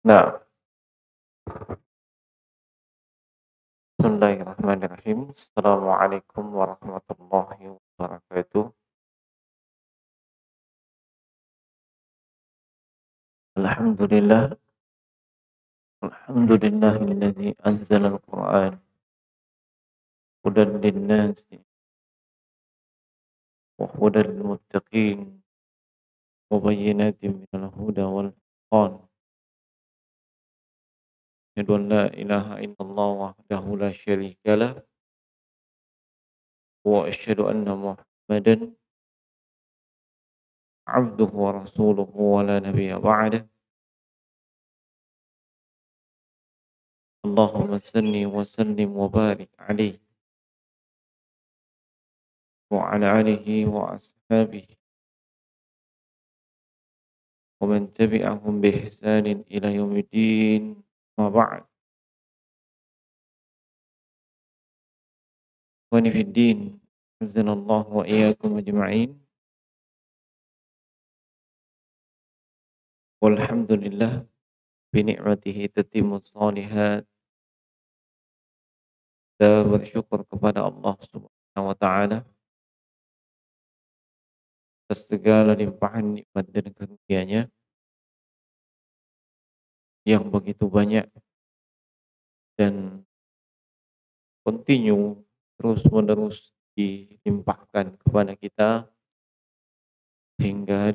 Nah, bismillahirrahmanirrahim. Assalamualaikum warahmatullahi wabarakatuh. Alhamdulillah, alhamdulillahilladzi anzala al-Qur'an hudan lin-nasi wa hudan lil muttaqin wa bayyinatin minal huda wal furqan. Asyhadu an la ilaha illallah wahdahu la syarika lah wa asyhadu anna Muhammadan abduhu wa rasuluhu wa la nabiyya ba'dah. Allahumma salli wa sallim wa barik alaihi wa ala alihi wa ashabihi wa man tabi'ahum bi ihsanin ila yaumiddin. Ma ba'd. Ikhwani fid din, azanallahu wa iyyakum ajma'in. Walhamdulillah bi ni'matihi tatimmus shalihat. Kita bersyukur kepada Allah Subhanahu wa taala atas segala limpahan nikmat dan karunia-Nya yang begitu banyak dan continue terus-menerus dilimpahkan kepada kita hingga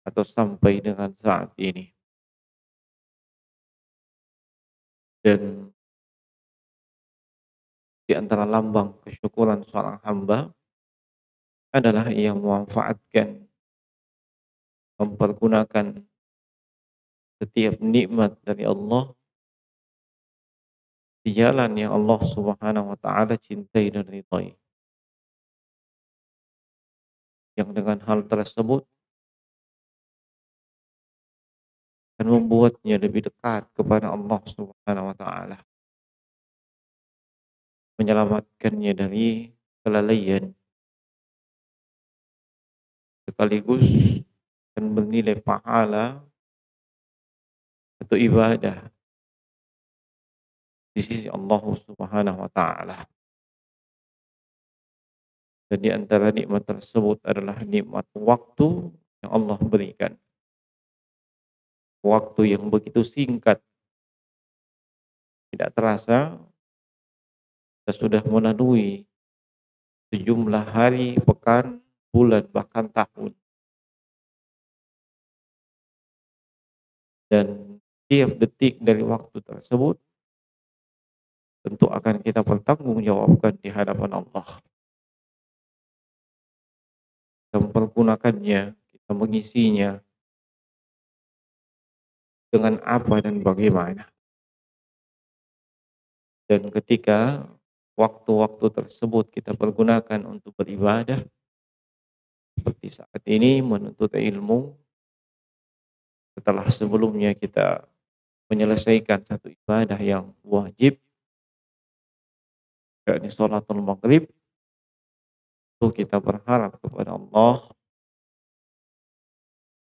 atau sampai dengan saat ini. Dan di antara lambang kesyukuran seorang hamba adalah ia memanfaatkan, mempergunakan setiap nikmat dari Allah di jalan yang Allah Subhanahu wa taala cintai dan ridhai. Yang dengan hal tersebut akan membuatnya lebih dekat kepada Allah Subhanahu wa taala, menyelamatkannya dari kelalaian sekaligus dan bernilai pahala atau ibadah di sisi Allah Subhanahu wa taala. Dan di antara nikmat tersebut adalah nikmat waktu yang Allah berikan. Waktu yang begitu singkat, tidak terasa kita sudah melalui sejumlah hari, pekan, bulan, bahkan tahun. Dan tiap detik dari waktu tersebut tentu akan kita pertanggungjawabkan di hadapan Allah. Kita mempergunakannya, kita mengisinya dengan apa dan bagaimana. Dan ketika waktu-waktu tersebut kita pergunakan untuk beribadah, seperti saat ini menuntut ilmu, setelah sebelumnya kita menyelesaikan satu ibadah yang wajib, yakni sholatul maghrib, itu kita berharap kepada Allah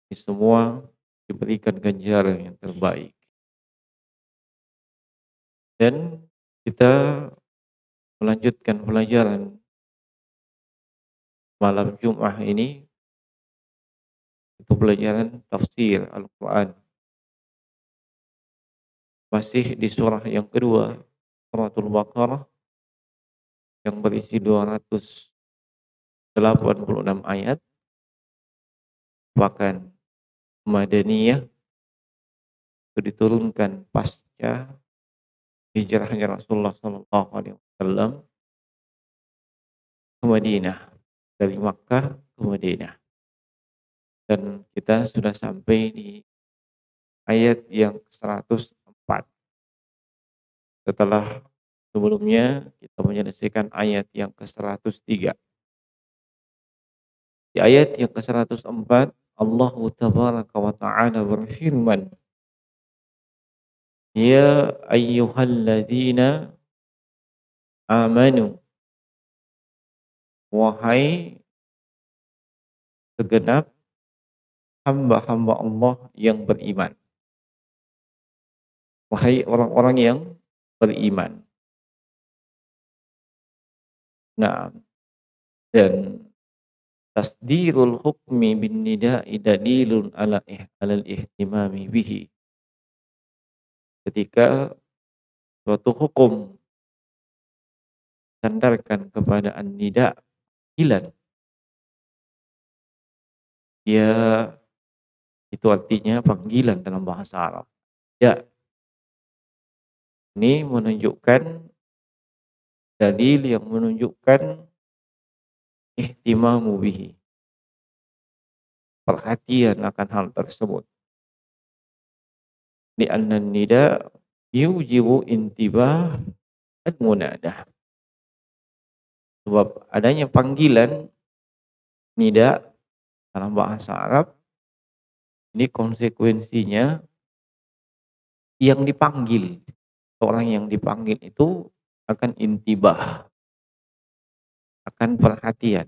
ini semua diberikan ganjaran yang terbaik. Dan kita melanjutkan pelajaran malam Jumat ini, itu pelajaran tafsir Al-Quran. Masih di surah yang kedua, suratul Baqarah, yang berisi 286 ayat, bahkan Madaniyah, itu diturunkan pasca hijrahnya Rasulullah Sallallahu Alaihi Wasallam ke Madinah, dari Makkah ke Madinah. Dan kita sudah sampai di ayat yang 104. Setelah sebelumnya kita menyelesaikan ayat yang ke-103. Di ayat yang ke-104, Allah Tabaraka wa Ta'ala berfirman, Ya ayyuhalladzina amanu, wahai segenap hamba-hamba Allah yang beriman. Wahai orang-orang yang beriman. Nah, dan tasdirul hukmi bin nida'i dalilun alal ihtimami bihi. Ketika suatu hukum sandarkan kepada an-nida' panggilan, ya itu artinya panggilan dalam bahasa Arab. Ya, ini menunjukkan dalil yang menunjukkan ihtimamu bihi, perhatian akan hal tersebut. Li'anna nida yujibu intibah dan munadah. Sebab adanya panggilan nida dalam bahasa Arab, ini konsekuensinya yang dipanggil, orang yang dipanggil itu akan intibah, akan perhatian.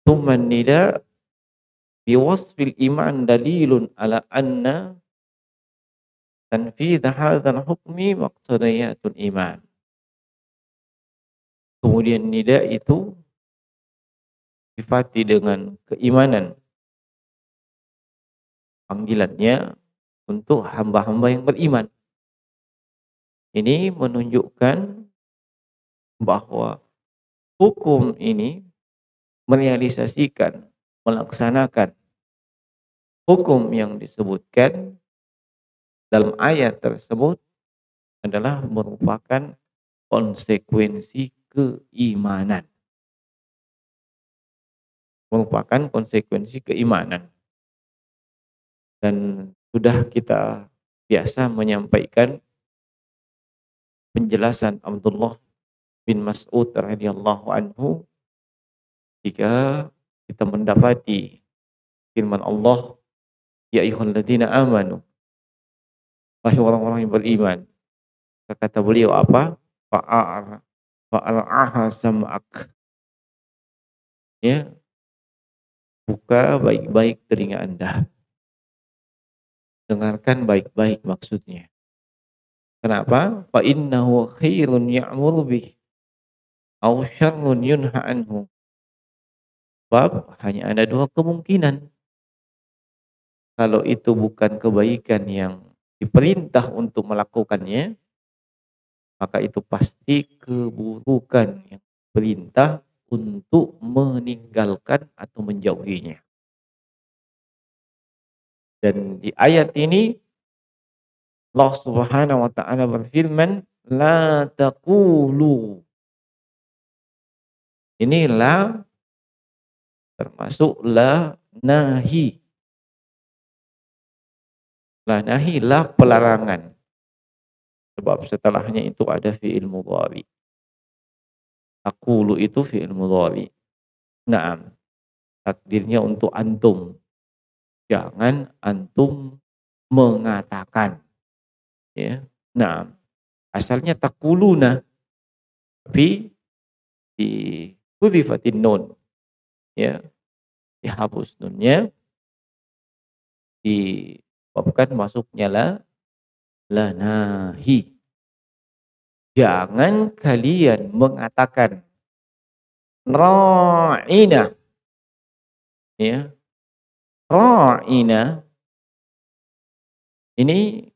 Tsumma nida biwasfil iman dalilun ala anna tanfidh hadzal hukmi maqtadayatul iman. Kemudian nida itu sifati dengan keimanan, panggilannya untuk hamba-hamba yang beriman. Ini menunjukkan bahwa hukum ini merealisasikan, melaksanakan hukum yang disebutkan dalam ayat tersebut adalah merupakan konsekuensi keimanan. Merupakan konsekuensi keimanan. Dan sudah kita biasa menyampaikan penjelasan Abdullah bin Mas'ud radhiyallahu anhu jika kita mendapati firman Allah, ya ayyuhalladzina amanu, wahai orang-orang yang beriman. Kata beliau apa? Fa'al'aha sam'ak. Ya, buka baik-baik telinga Anda. Dengarkan baik-baik maksudnya. Kenapa? Fa innahu khairun ya'muru bih aw syarrun yunha anhu. Sebab hanya ada dua kemungkinan. Kalau itu bukan kebaikan yang diperintah untuk melakukannya, maka itu pasti keburukan yang diperintah untuk meninggalkan atau menjauhinya. Dan di ayat ini Allah Subhanahu wa taala berfirman, la taqulu. Ini la termasuk la nahi. La nahi la pelarangan. Sebab setelahnya itu ada fi'il mudhari. Taqulu itu fi'il mudhari. Naam. Takdirnya untuk antum. Jangan antum mengatakan. Ya. Nah, asalnya taquluna, tapi di hudzifatin nun, ya, dihapus nunnya, disebabkan masuknya la nahi. Jangan kalian mengatakan ra'ina, ya. Ra'ina ini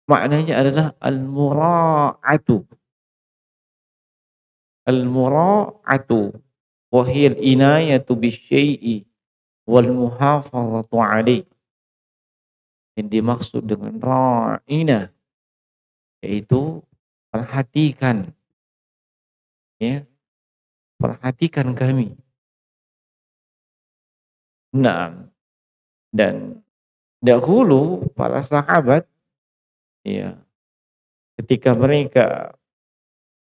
maknanya adalah al-mura'atu. Al-mura'atu wa hiya al-inayatu bisyai'i wal muhafazatu 'alaih. Yang dimaksud dengan ra'ina yaitu perhatikan, ya, perhatikan kami. Nah, dan dahulu para sahabat, ya, ketika mereka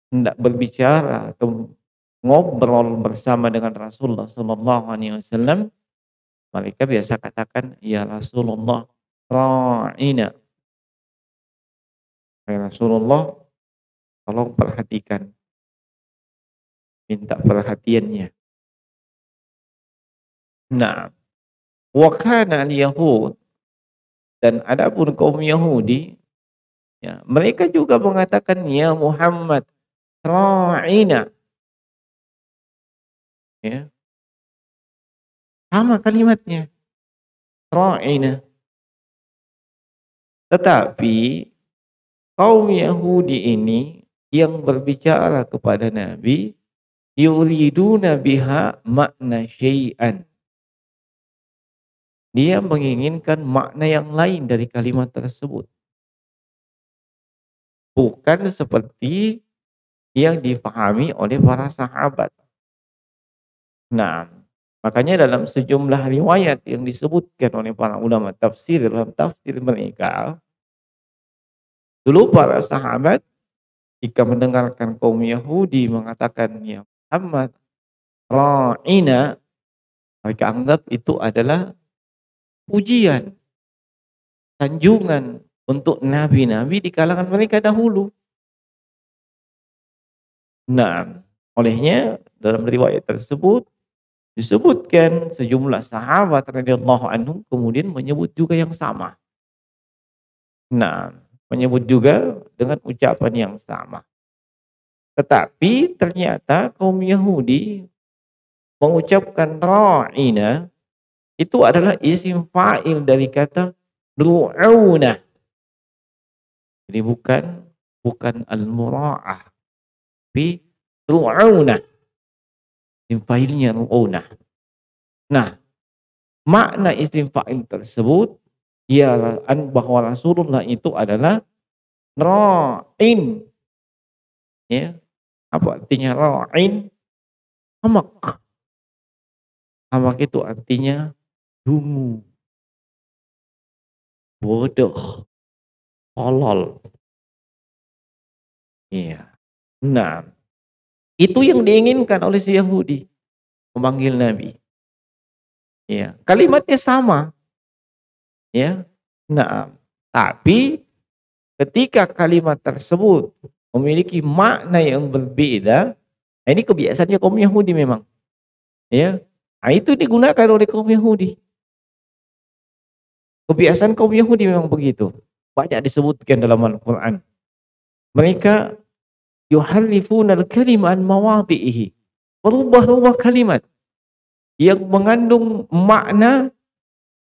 hendak berbicara atau ngobrol bersama dengan Rasulullah sallallahu alaihi wasallam, mereka biasa katakan, "Ya Rasulullah, ra'ina." "Ya Rasulullah, tolong perhatikan." Minta perhatiannya. Nah, wa kana al-yahud, dan adapun kaum Yahudi, ya, mereka juga mengatakan ya Muhammad ra'ina, ya, sama kalimatnya ra'ina. Tetapi kaum Yahudi ini yang berbicara kepada Nabi yuriduna biha makna syai'an. Dia menginginkan makna yang lain dari kalimat tersebut. Bukan seperti yang difahami oleh para sahabat. Nah, makanya dalam sejumlah riwayat yang disebutkan oleh para ulama tafsir dalam tafsir mereka, dulu para sahabat jika mendengarkan kaum Yahudi mengatakan ya Muhammad ra'ina, mereka anggap itu adalah pujian, sanjungan untuk nabi-nabi di kalangan mereka dahulu. Nah, olehnya dalam riwayat tersebut disebutkan sejumlah sahabat radhiyallahu anhum kemudian menyebut juga yang sama. Nah, menyebut juga dengan ucapan yang sama. Tetapi ternyata kaum Yahudi mengucapkan ra'ina itu adalah isim fa'il dari kata ru'auna. Jadi bukan al-mura'ah, tapi ru'auna. Isim fa'ilnya ru'auna. Nah, makna isim fa'il tersebut ialah bahwa Rasulullah itu adalah ra'in. Ya, apa artinya ra'in? Hamak. Hamak itu artinya dungu, bodoh, tolol. Iya. Nah, itu yang diinginkan oleh si Yahudi memanggil Nabi. Ya, kalimatnya sama, ya. Nah, tapi ketika kalimat tersebut memiliki makna yang berbeda, nah ini kebiasaannya kaum Yahudi memang, ya. Nah, itu digunakan oleh kaum Yahudi. Kebiasaan kaum Yahudi memang begitu. Banyak disebutkan dalam Al-Qur'an. Mereka yuharrifuna al-kalima an mawadhi'ihi. Berubah-ubah kalimat yang mengandung makna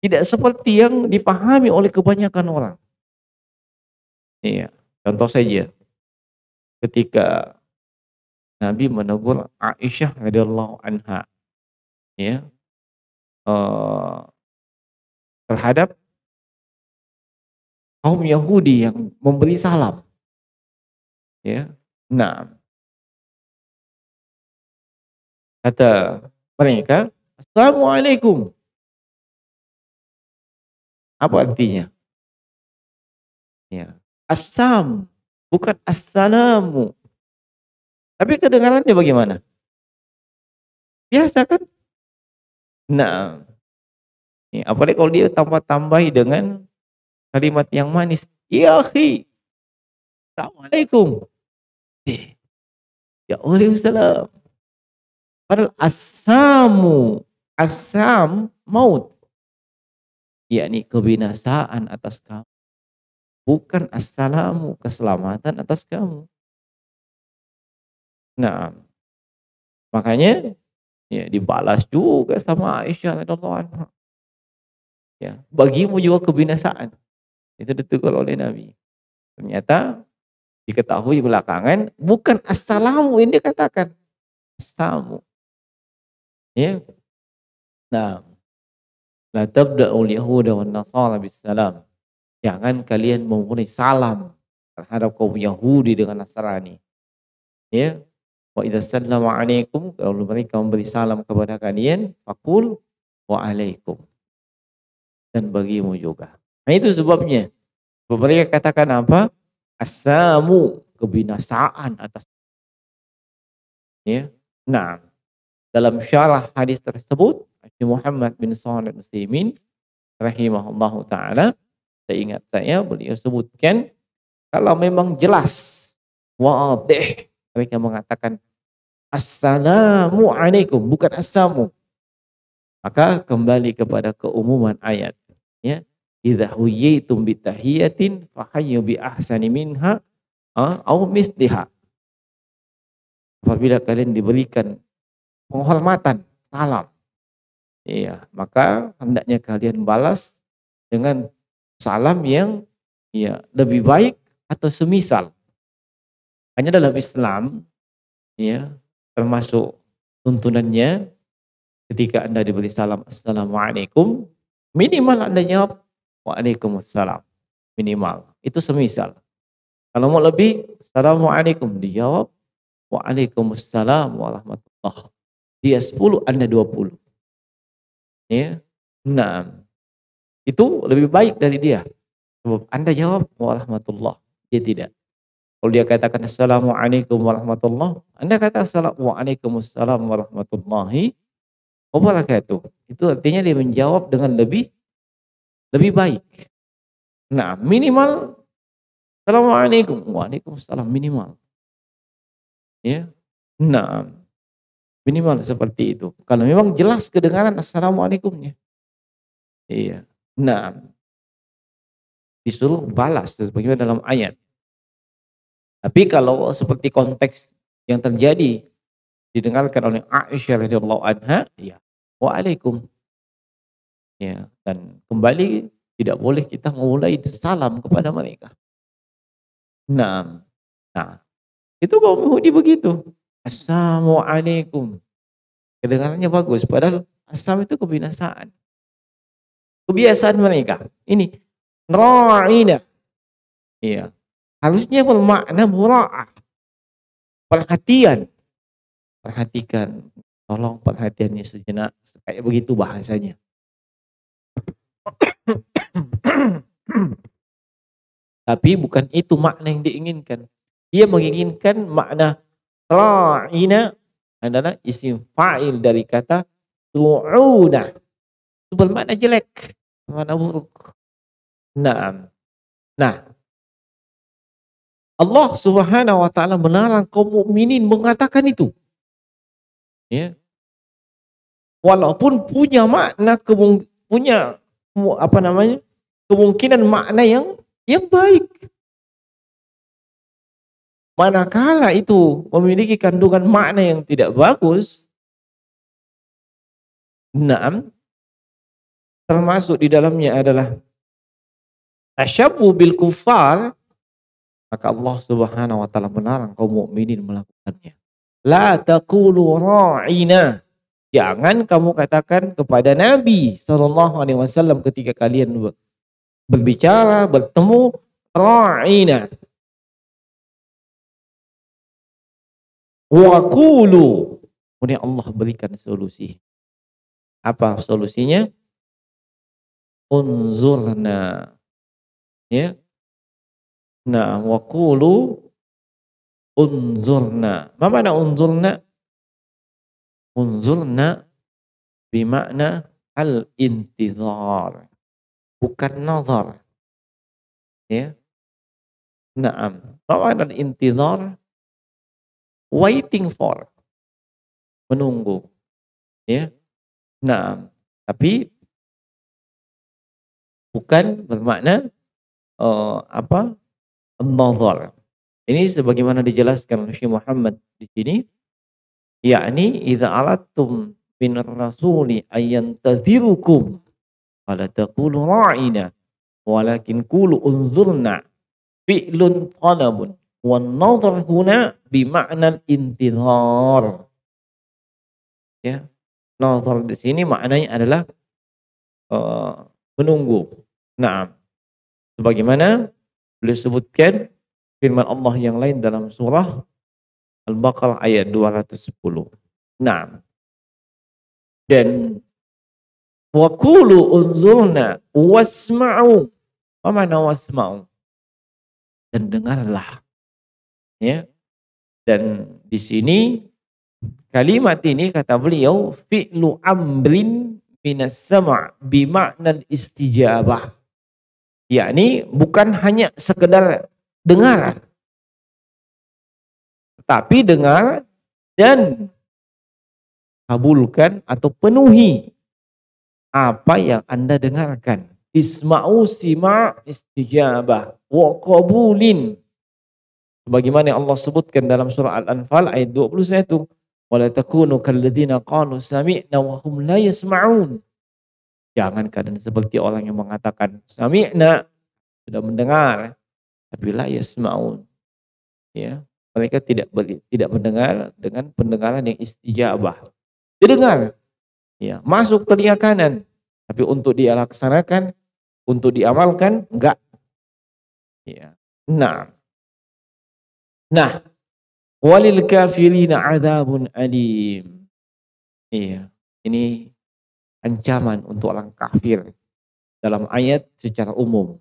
tidak seperti yang dipahami oleh kebanyakan orang. Iya, contoh saja ketika Nabi menegur Aisyah radhiyallahu anha, ya, eee, terhadap kaum Yahudi yang memberi salam, ya. Nah, kata mereka, "Assalamualaikum." Apa artinya? Ya, assam, bukan assalamu. Tapi kedengarannya bagaimana? Biasa kan? Nah, apalagi kalau dia tambah-tambahi dengan kalimat yang manis, "Ya akhi, assalamualaikum." Eh, ya waalaikumsalam. Padahal assam maut, yakni kebinasaan atas kamu, bukan assalamu keselamatan atas kamu. Nah, makanya ya dibalas juga sama Aisyah radhiyallahu anha. Ya, bagimu juga kebinasaan. Itu ditegur oleh Nabi. Ternyata diketahui belakangan bukan assalamu yang dikatakan, assamu. Ya. Nah, la tabda'ul yahuda wan nasara bisalam. Jangan kalian memulai salam terhadap kaum Yahudi dengan Nasrani. Ya. Wa idza sallama alaikum, kalau mereka memberi salam kepada kalian, faqul wa alaikum. Dan bagimu juga. Nah itu sebabnya. Mereka katakan apa? Assamu, kebinasaan atas, ya. Nah, dalam syarah hadis tersebut, Syekh Muhammad bin Shalih Al-Utsaimin rahimahullahu taala, saya beliau sebutkan kalau memang jelas, wadih, mereka mengatakan assalamu alaikum, bukan assamu. Maka kembali kepada keumuman ayat, ya. Idza huyyitum bitahiyatin fahayyu bi ahsani minha au misliha. Apabila kalian diberikan penghormatan, salam, iya, maka hendaknya kalian balas dengan salam yang ya lebih baik atau semisal. Hanya dalam Islam, ya, termasuk tuntunannya ketika Anda diberi salam assalamualaikum, minimal Anda jawab waalaikumsalam, minimal. Itu semisal. Kalau mau lebih, assalamualaikum, dijawab waalaikumsalam warahmatullah. Dia 10, Anda 20. Ya. Nah, itu lebih baik dari dia. Sebab Anda jawab warahmatullah, dia tidak. Kalau dia katakan assalamualaikum warahmatullah, Anda kata waalaikumsalam warahmatullahi wabarakatuh. Itu artinya dia menjawab dengan lebih baik. Nah, minimal assalamualaikum, waalaikumsalam, minimal. Ya. Nah, minimal seperti itu. Kalau memang jelas kedengaran assalamualaikumnya. Iya. Nah, disuruh balas sebagaimana dalam ayat. Tapi kalau seperti konteks yang terjadi didengarkan oleh Aisyah radhiyallahu anha, ya waalaikum. Ya, dan kembali tidak boleh kita memulai salam kepada mereka. Nah, itu kaum Yahudi begitu. Assalamualaikum. Kedengarannya bagus, padahal asam itu kebinasaan. Kebiasaan mereka. Ini ra'ina. Iya. Harusnya bermakna mura'ah. Perhatian. Perhatikan. Tolong perhatiannya sejenak. Kayak begitu bahasanya. Tapi bukan itu makna yang diinginkan. Dia menginginkan makna ra'ina adalah isim fa'il dari kata lu'una. Itu bermakna jelek, bermakna buruk. Nah, Allah Subhanahu wa taala melarang kaum mukminin mengatakan itu. Ya. Walaupun punya makna kemungkinan makna yang baik. Manakala itu memiliki kandungan makna yang tidak bagus, termasuk di dalamnya adalah tasyabbuh bil kufar, maka Allah Subhanahu wa taala melarang kaum mukminin melakukannya. La taqulu ra'ina. Jangan kamu katakan kepada Nabi sallallahu alaihi wasallam ketika kalian berbicara, bertemu, ra'ina. Wa qulu. Kemudian Allah berikan solusi. Apa solusinya? Unzurna. Ya. Nah, wa qulu unzurna. Apa makna unzurna? Unzurna bimakna al-intizar. Bukan nazar. Ya. Naam. Apa makna intizar? Waiting for. Menunggu. Ya. Nah, tapi bukan bermakna nazar. Ini sebagaimana dijelaskan oleh Syekh Muhammad di sini, yakni idza alattum minar rasuli ayyantazirukum fala taqulu ra'ina walakin qulu unzurna fi'lun talabun wan nadhar huna bima'na intizar. Ya. Nazar di sini maknanya adalah menunggu. Nah, sebagaimana beliau sebutkan firman Allah yang lain dalam surah Al-Baqarah ayat 210. Nah, dan wa qulu unzurna wasma'u. Apa makna wasma'u? Dan dengarlah. Ya. Dan di sini kalimat ini kata beliau fi'lu amrin minas sama' bima'nal istijabah. Yakni bukan hanya sekedar dengar, tapi dengar dan kabulkan atau penuhi. apa yang Anda dengarkan. Isma'u sima' istijabah wa qabulin. Sebagaimana yang Allah sebutkan dalam surah Al-Anfal ayat 21. Wala takunu kalladzina qalu sami'na wa hum la yasma'un. Jangan kalian seperti orang yang mengatakan sami'na, sudah mendengar, tapi la yasma'un. Ya, mereka tidak mendengar dengan pendengaran yang istijabah. Didengar, ya, masuk telinga kanan, tapi untuk dia laksanakan, untuk diamalkan enggak. Ya. Nah, walil kafirina adzabun alim. Iya, ini ancaman untuk orang kafir dalam ayat secara umum.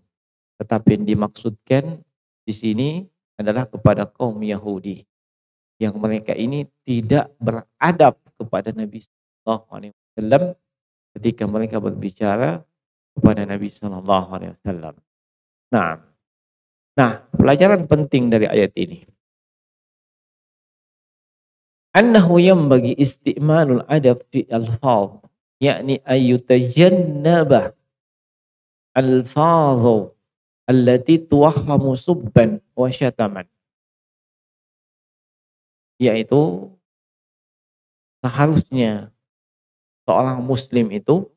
Tetapi yang dimaksudkan di sini adalah kepada kaum Yahudi yang mereka ini tidak beradab kepada Nabi sallallahu alaihi wasallam ketika mereka berbicara kepada Nabi sallallahu alaihi wasallam. Nah, pelajaran penting dari ayat ini. Annahu yanbaghi isti'malul adab fi alfaz, yakni ayyutajannaba alfazu allati tuwahhamu subban wa syataman. Yaitu seharusnya seorang muslim itu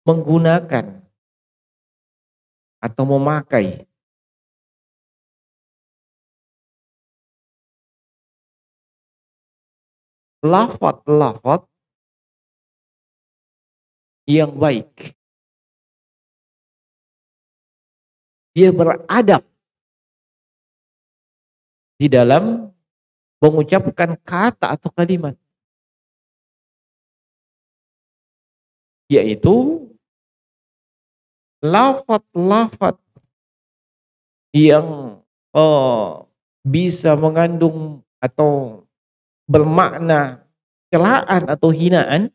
menggunakan atau memakai lafaz-lafaz yang baik. Dia beradab di dalam mengucapkan kata atau kalimat, yaitu lafaz-lafaz yang bisa mengandung atau bermakna celaan atau hinaan,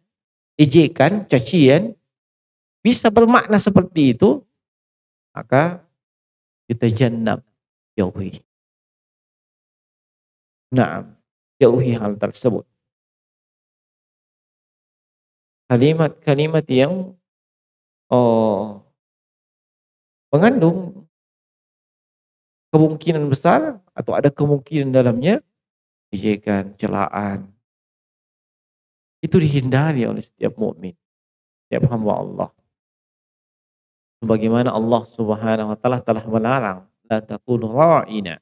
ejekan, cacian, bisa bermakna seperti itu, maka kita jannab, jauhi. Nah, jauhi hal tersebut. Kalimat-kalimat yang mengandung kemungkinan besar atau ada kemungkinan dalamnya ejekan, celaan. Itu dihindari oleh setiap mukmin, setiap hamba Allah. Sebagaimana Allah Subhanahu wa taala telah melarang, la taqulu ra'ina.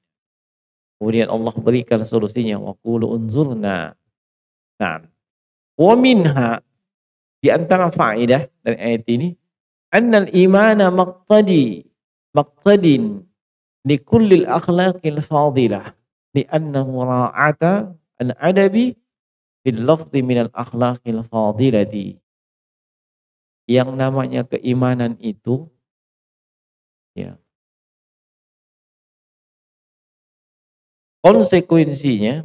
Kemudian Allah berikan solusinya, wa qulu unzurna. Nah, wa minha, di antara faedah dari ayat ini, annal imana maqtadin li kullil akhlaqil fadilah, li anna mura'ata al-adabi bil lafzi minal akhlaqil fadilati. Yang namanya keimanan itu, ya, konsekuensinya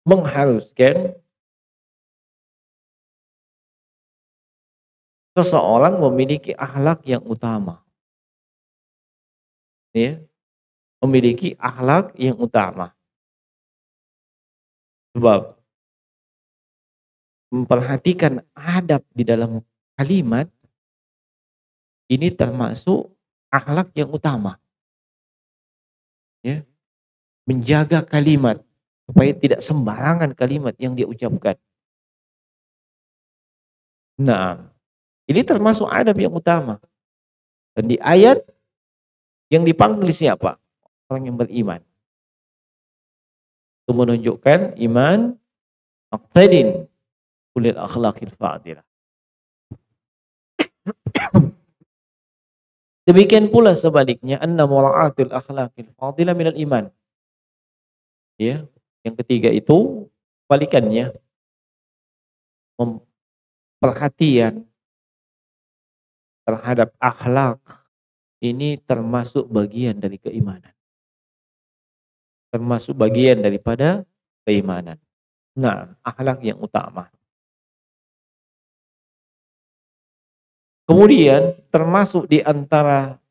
mengharuskan seseorang memiliki akhlak yang utama. Ya, memiliki akhlak yang utama. Sebab memperhatikan adab di dalam kalimat ini termasuk akhlak yang utama. Ya, menjaga kalimat supaya tidak sembarangan kalimat yang dia ucapkan. Nah, ini termasuk adab yang utama. Dan di ayat yang dipanggil siapa? Orang yang beriman. Itu menunjukkan iman maqtadin kulil akhlaqil fadilah. Demikian pula sebaliknya, anna mura'atul akhlaqil fadilah minal iman. Ya, yang ketiga itu balikannya, perhatian terhadap akhlak ini termasuk bagian dari keimanan. Termasuk bagian daripada keimanan. Nah, akhlak yang utama. Kemudian termasuk di antara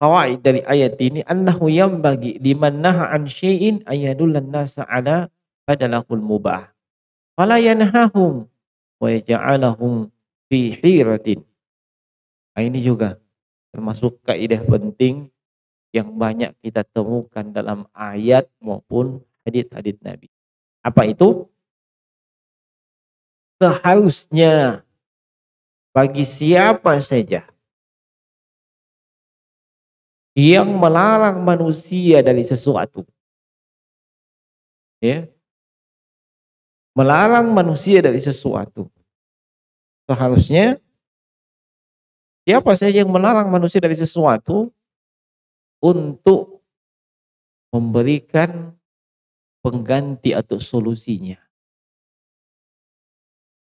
fawaid dari ayat ini, annahu yanbaghi liman naha an syai'in ayadullan nasa ala badalahul mubah. Fala yanhahum wa yaj'alahum fi hiratin. Nah, ini juga termasuk kaidah penting yang banyak kita temukan dalam ayat maupun hadits-hadits Nabi. Apa itu? Seharusnya bagi siapa saja yang melarang manusia dari sesuatu, ya, melarang manusia dari sesuatu. Seharusnya siapa saja yang melarang manusia dari sesuatu untuk memberikan pengganti atau solusinya.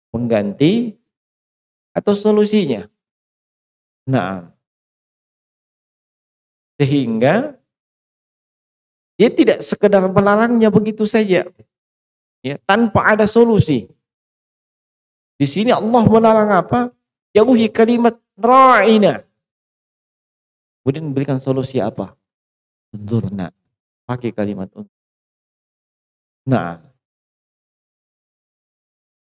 Pengganti atau solusinya. Nah, sehingga dia tidak sekedar melarangnya begitu saja, ya, tanpa ada solusi. Di sini Allah melarang apa? Jauhi kalimat ra'ina. Kemudian berikan solusi apa? Unzurna. Pakai kalimat unzur. Nah,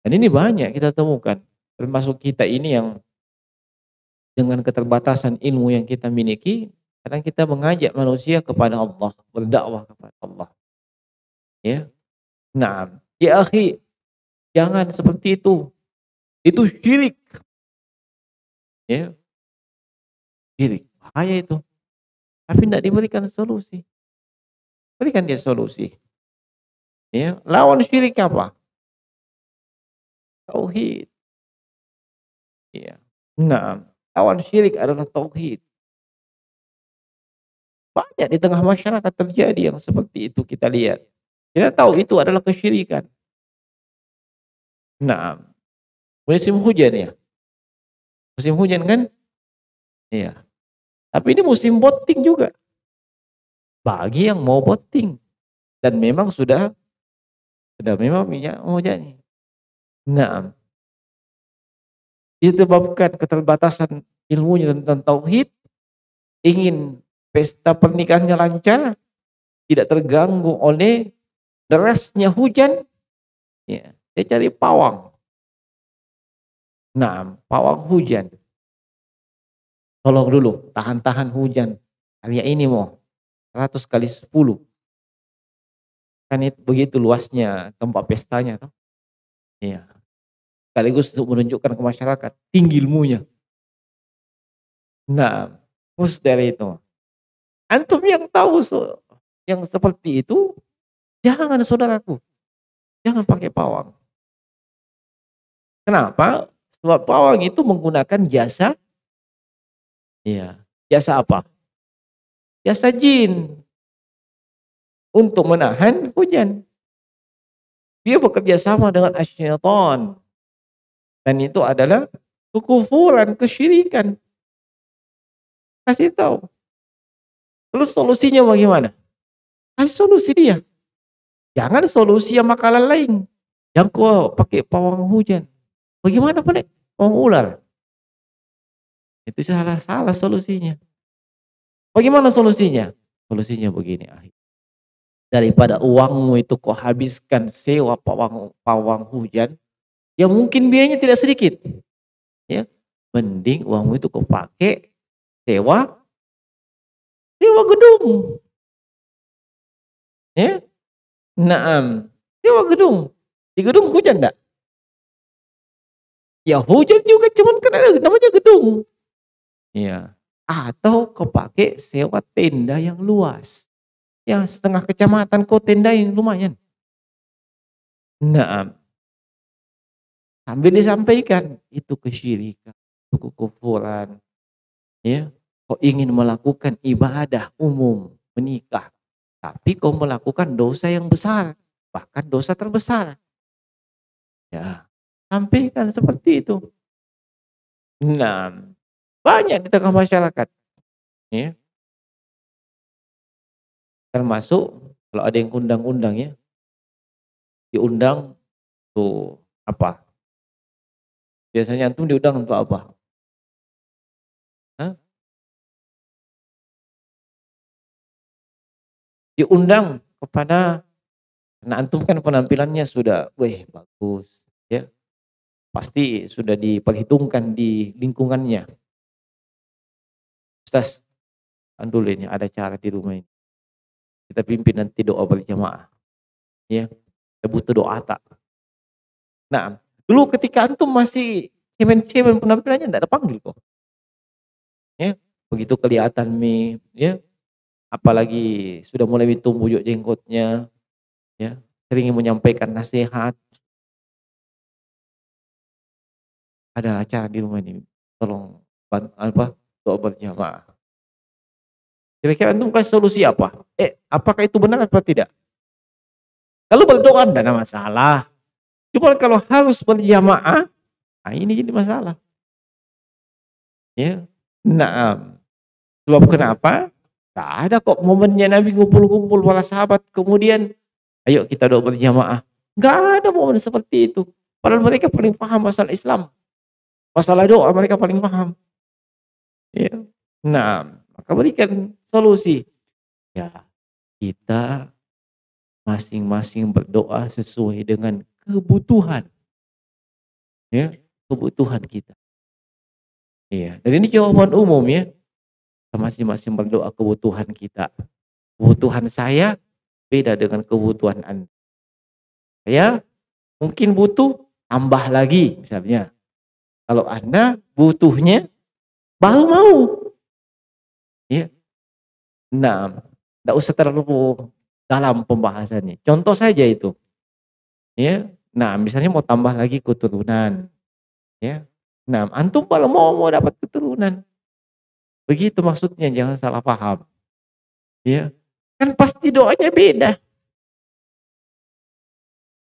dan ini banyak kita temukan. Termasuk kita ini yang dengan keterbatasan ilmu yang kita miliki, kadang kita mengajak manusia kepada Allah, berdakwah kepada Allah. Ya. Nah, ya akhi, jangan seperti itu. Itu syirik. Ya, syirik. Bahaya itu. Tapi tidak diberikan solusi. Berikan dia solusi. Ya, lawan syirik apa? Tauhid. Ya. Nah, lawan syirik adalah tauhid. Banyak di tengah masyarakat terjadi yang seperti itu kita lihat. Kita tahu itu adalah kesyirikan. Nah, musim hujan ya. Musim hujan kan? Iya. Tapi ini musim boting juga. Bagi yang mau boting. Dan memang sudah memang minyak hujannya. Nah, disebabkan keterbatasan ilmunya tentang tauhid, ingin pesta pernikahannya lancar, tidak terganggu oleh derasnya hujan, ya, dia cari pawang. Nah, pawang hujan. Tolong dulu, tahan-tahan hujan. Karya ini mau 100 kali 10. Kan itu begitu luasnya tempat pestanya toh. Iya. Sekaligus untuk menunjukkan ke masyarakat tinggi ilmunya. Nah, terus dari itu, antum yang tahu yang seperti itu, jangan saudaraku, jangan pakai pawang. Kenapa? Sebab pawang itu menggunakan jasa, iya, jasa apa? Jasa jin untuk menahan hujan. Dia bekerja sama dengan asyaiton. Dan itu adalah kekufuran, kesyirikan. Kasih tahu. Terus solusinya bagaimana? Kasih solusi dia. Jangan solusi yang makanan lain. Yang kau pakai pawang hujan. Bagaimana boleh? Pawang ular. Itu salah solusinya. Bagaimana solusinya? Solusinya begini. Daripada uangmu itu kau habiskan sewa pawang hujan, yang mungkin biayanya tidak sedikit, ya, mending uangmu itu kau pakai sewa sewa gedung, ya, naam, sewa gedung. Di gedung hujan enggak? Ya hujan juga, cuman kan ada namanya gedung, ya. Atau kau pakai sewa tenda yang luas, ya, setengah kecamatan kau tendain lumayan. Naam. Sambil disampaikan, itu kesyirikan, itu kekufuran, ya. Kau ingin melakukan ibadah umum, menikah, tapi kau melakukan dosa yang besar, bahkan dosa terbesar. Ya, sampaikan seperti itu. Nah, banyak di tengah masyarakat, ya. Termasuk kalau ada yang undang-undang ya, diundang tuh apa? Biasanya antum diundang untuk apa? Hah? Diundang kepada Karena antum kan penampilannya sudah, weh bagus, ya. Pasti sudah diperhitungkan di lingkungannya. Ustaz, kan dulu ini ada cara di rumah ini. Kita pimpin nanti doa berjamaah, ya. Kita butuh doa tak. Nah, dulu ketika antum masih cemen-cemen penampilannya enggak ada panggil kok. Ya, begitu kelihatan ya, apalagi sudah mulai tumbuh jenggotnya, ya, sering menyampaikan nasihat. Ada acara di rumah ini, tolong doa berjamaah. Kira-kira antum kasih solusi apa? Apakah itu benar atau tidak? Kalau berdoa enggak ada masalah. Cuma kalau harus berjamaah, nah ini jadi masalah. Ya. Naam. Sebab kenapa? Tak ada kok momennya Nabi ngumpul-ngumpul para sahabat kemudian ayo kita doa berjamaah. Enggak ada momen seperti itu. Padahal mereka paling paham masalah Islam. Masalah doa mereka paling paham. Ya. Nah, maka berikan solusi. Ya, kita masing-masing berdoa sesuai dengan kebutuhan. Ya, kebutuhan kita. Iya, dan ini jawaban umum ya. Kita masing-masing berdoa kebutuhan kita. Kebutuhan saya beda dengan kebutuhan Anda. Saya mungkin butuh tambah lagi misalnya. Kalau Anda butuhnya baru mau. Ya. Nah, enggak usah terlalu dalam pembahasannya. Contoh saja itu. Ya. Nah, misalnya mau tambah lagi keturunan. Ya. Nah, antum kalau mau dapat keturunan. Begitu maksudnya, jangan salah paham. Ya. Kan pasti doanya beda.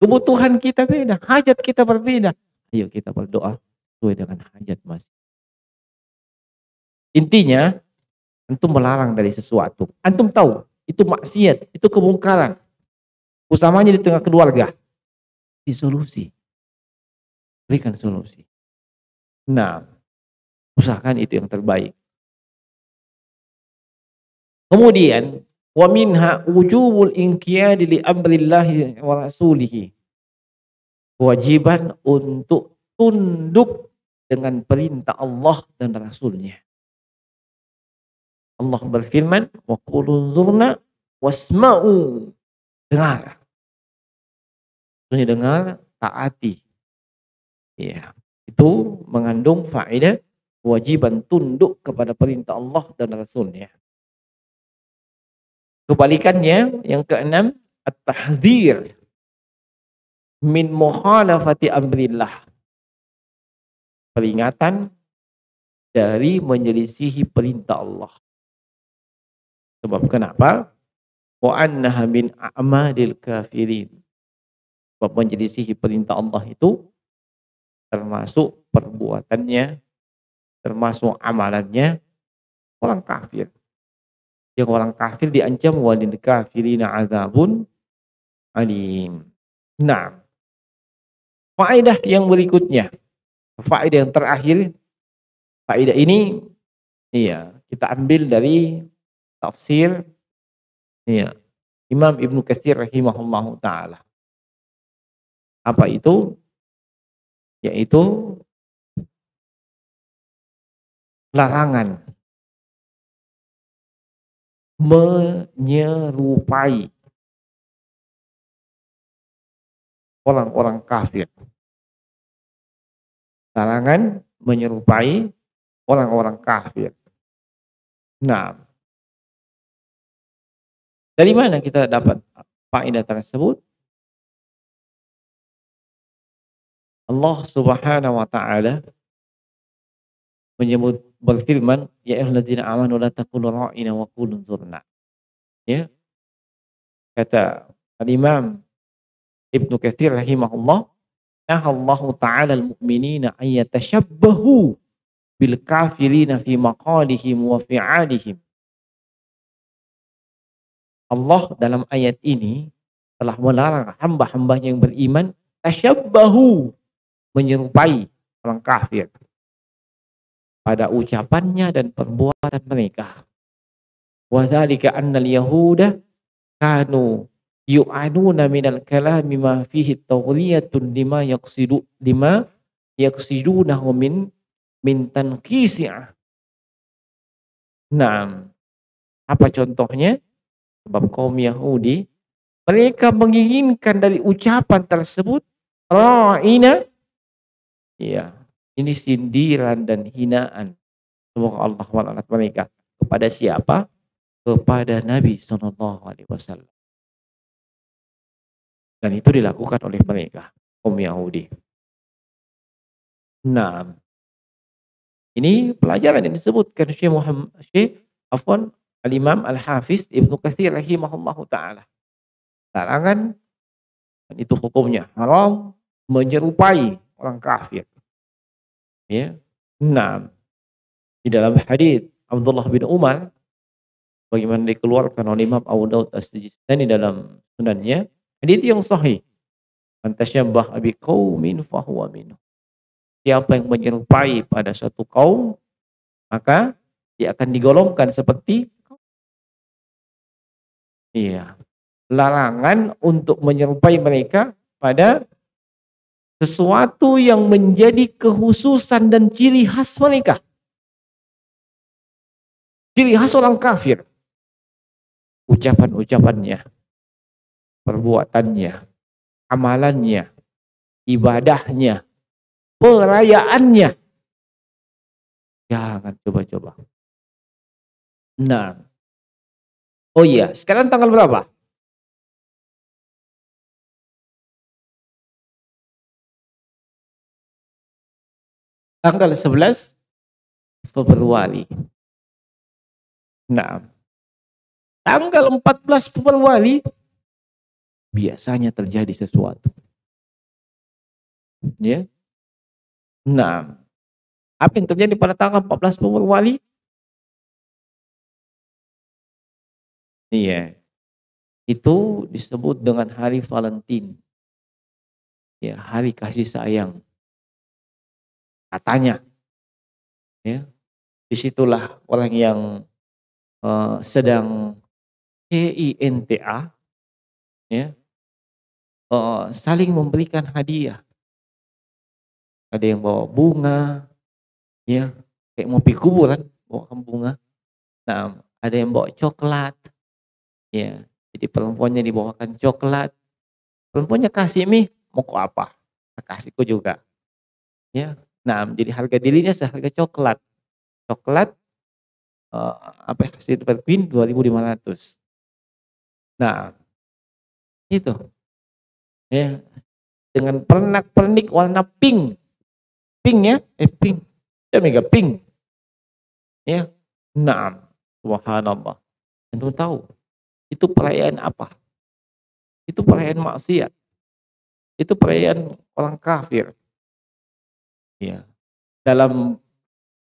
Kebutuhan kita beda, hajat kita berbeda. Ayo kita berdoa sesuai dengan hajat Mas. Intinya, antum melarang dari sesuatu. Antum tahu, itu maksiat, itu kemungkaran. Usamanya di tengah keluarga. Di solusi. Berikan solusi. Nah, usahakan itu yang terbaik. Kemudian, wa minha wujubul inqiyadi li amrillahi wa rasulihi. Kewajiban untuk tunduk dengan perintah Allah dan Rasulnya. Allah berfirman, wa qulu zurna wasma'u. Dengar. Maksudnya dengar, taati. Ya, itu mengandung faedah kewajiban tunduk kepada perintah Allah dan Rasulnya. Kebalikannya, yang keenam, at-tahdzir min mukhalafati amrillah. Peringatan dari menyelisihi perintah Allah. Sebab kenapa? Wa annaha min a'madil kafirin. Sebab menyelisihi perintah Allah itu termasuk perbuatannya, termasuk amalannya orang kafir. Yang orang kafir diancam walil kafirina azabun alim. Nah, faedah yang berikutnya, faedah yang terakhir, faedah ini iya, kita ambil dari tafsir iya, Imam Ibnu Katsir rahimahullahu taala. Apa itu? Yaitu larangan menyerupai orang-orang kafir. Larangan menyerupai orang-orang kafir. Nah, dari mana kita dapat faedah tersebut? Allah Subhanahu wa taala menyebut berfirman, ya ayyuhalladzina amanu la taqulu ra'ina wa qulu zurna. Ya. Kata Al-Imam Ibnu Katsir rahimahullah, nahallahu ta'ala al-mu'minina an yatashabbahu bil kafirina fi maqalihim wa fi'alihim. Allah dalam ayat ini telah melarang hamba-hambanya yang beriman tasyabbahu, menyerupai orang kafir pada ucapannya dan perbuatan mereka. Wa dzalika annal yahuda kanu yu'anuna minal kalami ma fihi tawliyatun lima yaqsidunahu min tanqisi'ah. Naam. Apa contohnya? Sebab kaum Yahudi mereka menginginkan dari ucapan tersebut ra'ina, ya, ini sindiran dan hinaan. Semoga Allah melaknat mereka. Kepada siapa? Kepada Nabi SAW. Dan itu dilakukan oleh mereka, kaum Yahudi. Nah, ini pelajaran yang disebutkan Al-Imam Al-Hafiz Ibnu Katsir rahimahullahu taala. Larangan, dan itu hukumnya haram, menyerupai orang kafir. Ya. Nah, di dalam hadis Abdullah bin Umar bagaimana dikeluarkan oleh Imam Abu Daud As-Sijistani dalam sunannya, hadis yang sahih. Man tasyabbah biqaumin fahuwa minhum. Siapa yang menyerupai pada suatu kaum, maka dia akan digolongkan seperti, iya, larangan untuk menyerupai mereka pada sesuatu yang menjadi kekhususan dan ciri khas mereka. Ciri khas orang kafir. Ucapan-ucapannya, perbuatannya, amalannya, ibadahnya, perayaannya. Jangan coba-coba. Nah, oh iya, sekarang tanggal berapa? Tanggal 11 Februari. Nah, tanggal 14 Februari biasanya terjadi sesuatu. Ya. Nah, apa yang terjadi pada tanggal 14 Februari? Iya. Itu disebut dengan hari Valentine. Ya, hari kasih sayang. Katanya. Ya. Disitulah orang yang sedang CINTA, ya, saling memberikan hadiah. Ada yang bawa bunga, ya, kayak mau pergi kuburan, bawa bunga. Nah, ada yang bawa coklat, ya. Jadi perempuannya dibawakan coklat. Perempuannya kasih mie, mau kok apa? Kasihku juga. Ya. Nah, jadi harga dirinya seharga coklat. Coklat apa ya? Silver Queen 2.500. Nah, itu. Ya, dengan pernak-pernik warna pink. Pink ya? Pink. Ya mega pink. Ya. Nah, subhanallah. Anda tahu itu perayaan apa? Itu perayaan maksiat. Itu perayaan orang kafir. Ya. Dalam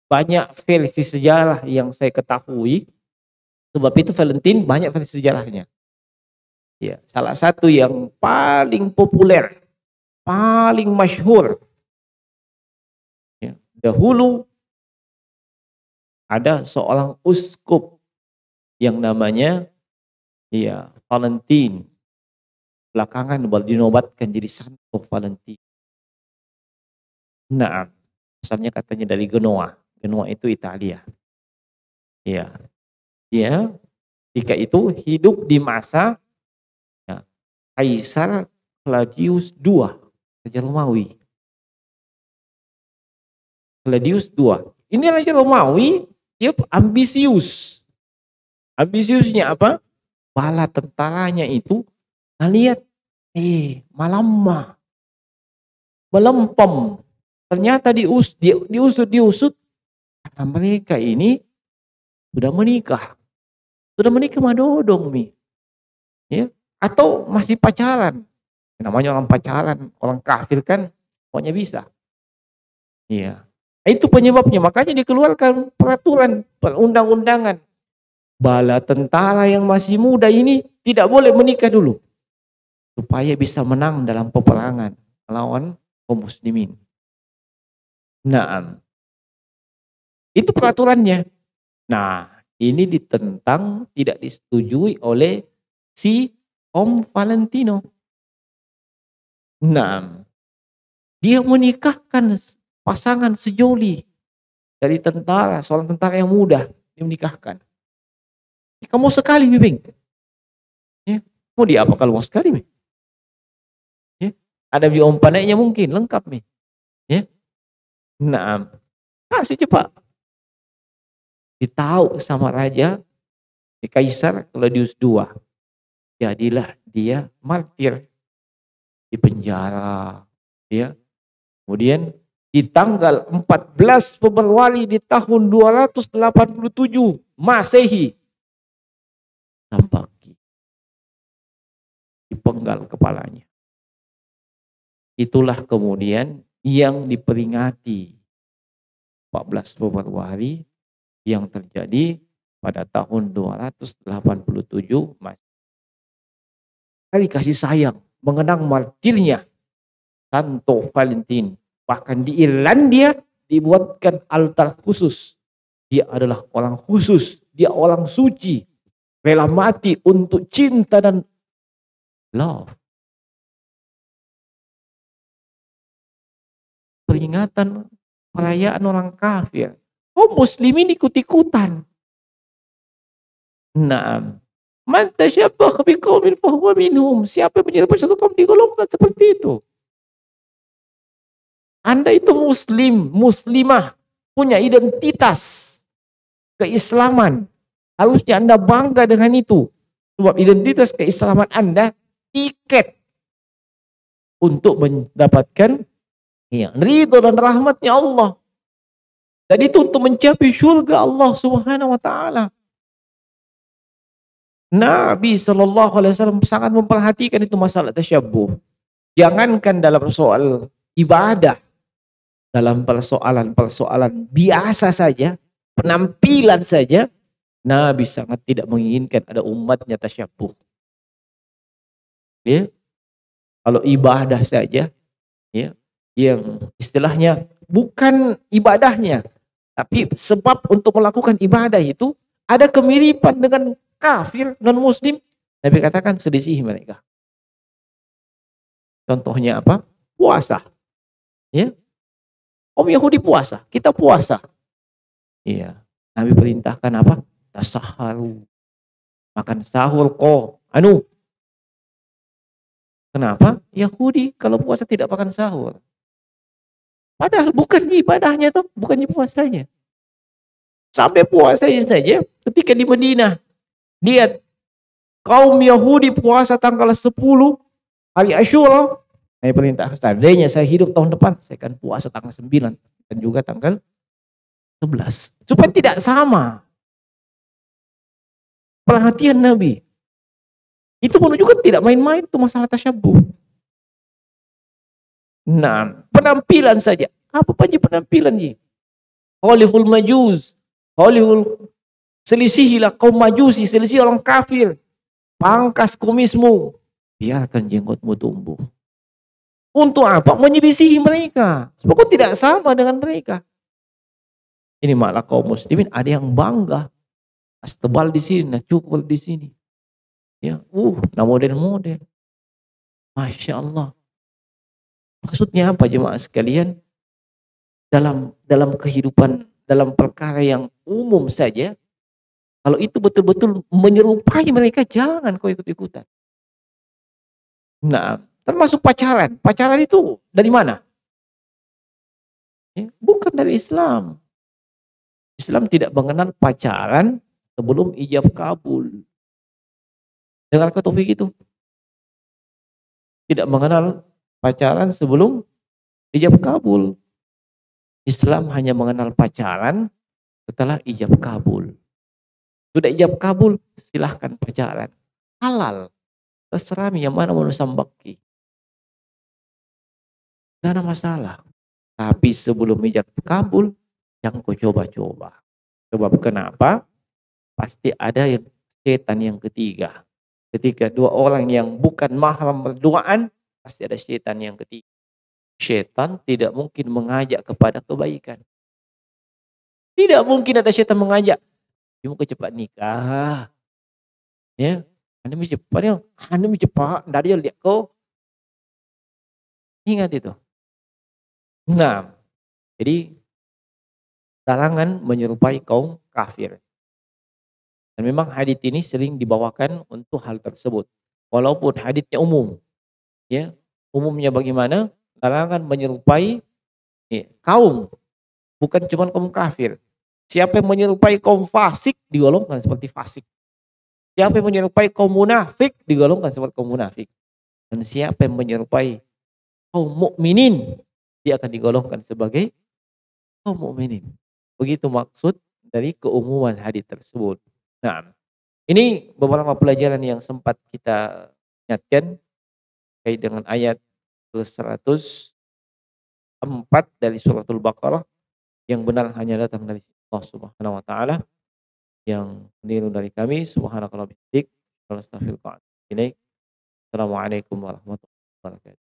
banyak versi sejarah yang saya ketahui, sebab itu Valentine banyak versi sejarahnya. Ya, salah satu yang paling populer, paling masyhur. Ya, dahulu ada seorang uskup yang namanya, ya, Valentine. Belakangan baru dinobatkan jadi Santo Valentine. Nah, asalnya katanya dari Genoa. Genoa itu Italia. Ya, dia ketika itu hidup di masa, ya, Kaisar Claudius II, Raja Romawi. Claudius II. Ini Raja Romawi, dia ambisius. Ambisiusnya apa? Bala tentaranya itu, nah lihat, malamah, melempem. Ternyata diusut, karena mereka ini sudah menikah. Sudah menikah madodong mi. Ya, atau masih pacaran. Namanya orang pacaran, orang kafir kan pokoknya bisa. Iya. Itu penyebabnya, makanya dikeluarkan peraturan, perundang-undangan. Bala tentara yang masih muda ini tidak boleh menikah dulu. Supaya bisa menang dalam peperangan melawan kaum muslimin. Nah, itu peraturannya. Nah, ini ditentang, tidak disetujui oleh si Om Valentino. Nah, dia menikahkan pasangan sejoli dari tentara, seorang tentara yang muda, dia menikahkan. Kamu sekali, Bibing. Ya, mau dia apa kalau mau sekali, Bing? Ya, ada Om panainya mungkin, lengkap nih. Ya. Nah, kasih cepat. Ditahu sama raja, Kaisar Claudius II. Jadilah dia martir di penjara. Ya. Kemudian di tanggal 14 Februari di tahun 287 Masehi, Sambaki dipenggal kepalanya. Itulah kemudian yang diperingati 14 Februari yang terjadi pada tahun 287 Masehi. Hari kasih sayang mengenang martirnya Santo Valentin. Bahkan di Irlandia dibuatkan altar khusus. Dia adalah orang khusus, dia orang suci, rela mati untuk cinta dan love. Peringatan perayaan orang kafir. Oh, muslimin ikut-ikutan. Nah, man tasyabbah biqaumin fahuwa minhum. Siapa yang menyerupai satu kaum digolongkan seperti itu. Anda itu muslim, muslimah, punya identitas keislaman. Harusnya Anda bangga dengan itu. Sebab identitas keislaman Anda tiket untuk mendapatkan ridho dan rahmatnya Allah. Dan itu untuk mencapai surga Allah Subhanahu wa taala. Nabi sallallahu alaihi wasallam sangat memperhatikan itu masalah tasyabbuh. Jangankan dalam soal ibadah, dalam persoalan-persoalan biasa saja, penampilan saja, Nabi sangat tidak menginginkan ada umatnya tasyabbuh. Ya. Kalau ibadah saja, ya, yang istilahnya bukan ibadahnya, tapi sebab untuk melakukan ibadah itu ada kemiripan dengan kafir non muslim. Nabi katakan selisihi mereka. Contohnya apa? Puasa. Ya. Om Yahudi puasa, kita puasa. Iya. Nabi perintahkan apa? Tasaharu. Makan sahur kok. Kenapa? Yahudi kalau puasa tidak makan sahur. Padahal bukan ibadahnya tuh, bukan puasanya. Sampai puasanya saja ketika di Madinah. Lihat kaum Yahudi puasa tanggal 10 hari Asyura. Saya perintah, seandainya saya hidup tahun depan, saya akan puasa tanggal 9 dan juga tanggal 11. Supaya tidak sama. Perhatian Nabi. Itu menunjukkan tidak main-main itu masalah tasyabbuh. Nah, penampilan saja. Apa saja penampilan ji? Khaliful majus. Selisihilah kaum majusi, selisih orang kafir. Pangkas kumismu. Biarkan jenggotmu tumbuh. Untuk apa? Menyelisihi mereka. Sebab kau tidak sama dengan mereka. Ini malah kaum muslimin ada yang bangga. As tebal di sini, nah cukur di sini. Ya, nah model-model. Masya Allah. Maksudnya apa jemaah sekalian? Dalam kehidupan, dalam perkara yang umum saja, kalau itu betul-betul menyerupai mereka, jangan kau ikut-ikutan. Nah, termasuk pacaran. Pacaran itu dari mana? Ya, bukan dari Islam. Islam tidak mengenal pacaran sebelum ijab kabul. Dengar kau topik itu? Tidak mengenal pacaran sebelum ijab kabul. Islam hanya mengenal pacaran setelah ijab kabul. Sudah ijab kabul, silahkan pacaran. Halal. Terserah yang mana mau sambaki. Tidak ada masalah. Tapi sebelum ijab kabul, jangan kau coba-coba. Sebab kenapa? Pasti ada yang setan yang ketiga. Ketika dua orang yang bukan mahram berduaan, pasti ada setan yang ketiga. Setan tidak mungkin mengajak kepada kebaikan. Tidak mungkin ada setan mengajak. Kamu cepat nikah. Ya. Anda mesti padahal Anda mesti paham dari lihat kau, ingat itu. Nah, jadi larangan menyerupai kaum kafir. Dan memang hadits ini sering dibawakan untuk hal tersebut. Walaupun haditsnya umum, ya. Umumnya bagaimana? Larangan menyerupai kaum, bukan cuma kaum kafir. Siapa yang menyerupai kaum fasik digolongkan seperti fasik. Siapa yang menyerupai kaum munafik digolongkan seperti kaum munafik. Dan siapa yang menyerupai kaum mukminin dia akan digolongkan sebagai kaum mukminin. Begitu maksud dari keumuman hadis tersebut. Nah, ini beberapa pelajaran yang sempat kita ingatkan terkait dengan ayat ke-104 dari suratul Baqarah, yang benar hanya datang dari Allah Subhanahu wa taala, yang keliru dari kami subhanakallahumma wa bihamdik, astaghfiruka wa atubu ilaik. Assalamualaikum warahmatullahi wabarakatuh.